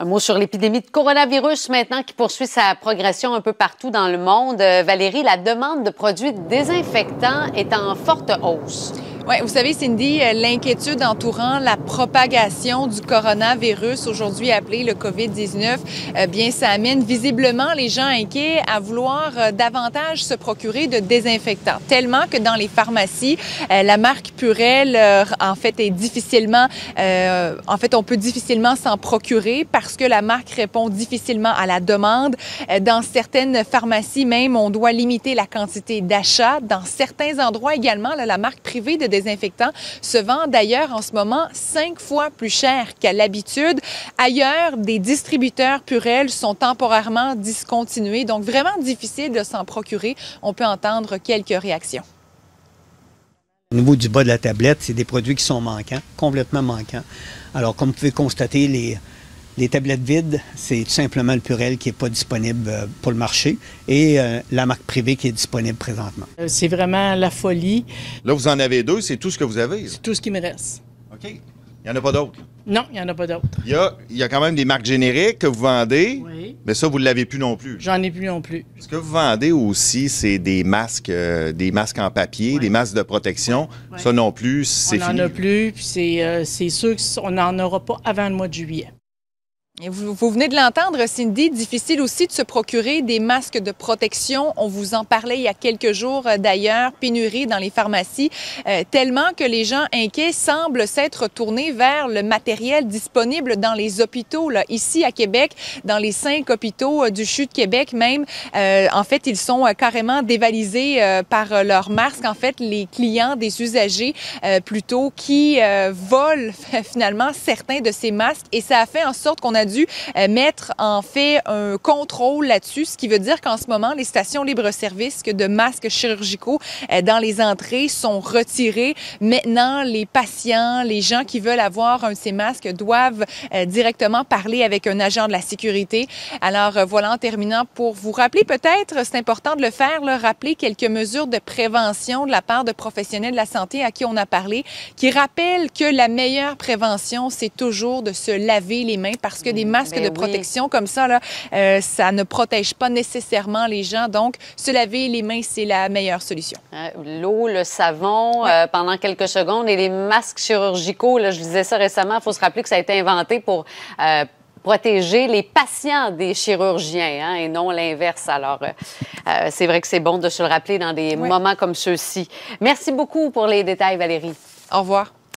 Un mot sur l'épidémie de coronavirus maintenant qui poursuit sa progression un peu partout dans le monde. Valérie, la demande de produits désinfectants est en forte hausse. Oui, vous savez, Cindy, l'inquiétude entourant la propagation du coronavirus, aujourd'hui appelé le COVID-19, bien, ça amène visiblement les gens inquiets à vouloir davantage se procurer de désinfectants. Tellement que dans les pharmacies, la marque Purell, en fait, est difficilement, on peut difficilement s'en procurer parce que la marque répond difficilement à la demande. Dans certaines pharmacies même, on doit limiter la quantité d'achat. Dans certains endroits également, la marque privée de désinfectants se vend d'ailleurs en ce moment 5 fois plus cher qu'à l'habitude. Ailleurs, des distributeurs Purell sont temporairement discontinués, donc vraiment difficile de s'en procurer. On peut entendre quelques réactions. Au niveau du bas de la tablette, c'est des produits qui sont manquants, complètement manquants. Alors, comme vous pouvez constater, les tablettes vides, c'est tout simplement le Purell qui n'est pas disponible pour le marché et la marque privée qui est disponible présentement. C'est vraiment la folie. Là, vous en avez 2, c'est tout ce que vous avez? C'est tout ce qui me reste. OK. Il n'y en a pas d'autres? Non, il n'y en a pas d'autres. Il y a quand même des marques génériques que vous vendez, oui. Mais ça, vous ne l'avez plus non plus. J'en ai plus non plus. Ce que vous vendez aussi, c'est des masques en papier, des masques de protection. Oui. Ça non plus, c'est fini. On n'en a plus, puis c'est sûr qu'on n'en aura pas avant le mois de juillet. Et vous venez de l'entendre, Cindy, difficile aussi de se procurer des masques de protection. On vous en parlait il y a quelques jours d'ailleurs, pénurie dans les pharmacies, tellement que les gens inquiets semblent s'être tournés vers le matériel disponible dans les hôpitaux. Là. Ici à Québec, dans les 5 hôpitaux du CHU de Québec même, en fait, ils sont carrément dévalisés par leurs masques. En fait, les clients des usagers plutôt qui volent finalement certains de ces masques et ça a fait en sorte qu'on a dû mettre en fait un contrôle là-dessus, ce qui veut dire qu'en ce moment, les stations libre-service de masques chirurgicaux dans les entrées sont retirées. Maintenant, les patients, les gens qui veulent avoir un de ces masques doivent directement parler avec un agent de la sécurité. Alors voilà, en terminant, pour vous rappeler peut-être, c'est important de le faire, là, rappeler quelques mesures de prévention de la part de professionnels de la santé à qui on a parlé, qui rappellent que la meilleure prévention, c'est toujours de se laver les mains parce que des masques de protection comme ça, là, ça ne protège pas nécessairement les gens. Donc, se laver les mains, c'est la meilleure solution. L'eau, le savon, pendant quelques secondes et les masques chirurgicaux, là, je disais ça récemment, il faut se rappeler que ça a été inventé pour protéger les patients des chirurgiens et non l'inverse. Alors, c'est vrai que c'est bon de se le rappeler dans des moments comme ceux-ci. Merci beaucoup pour les détails, Valérie. Au revoir.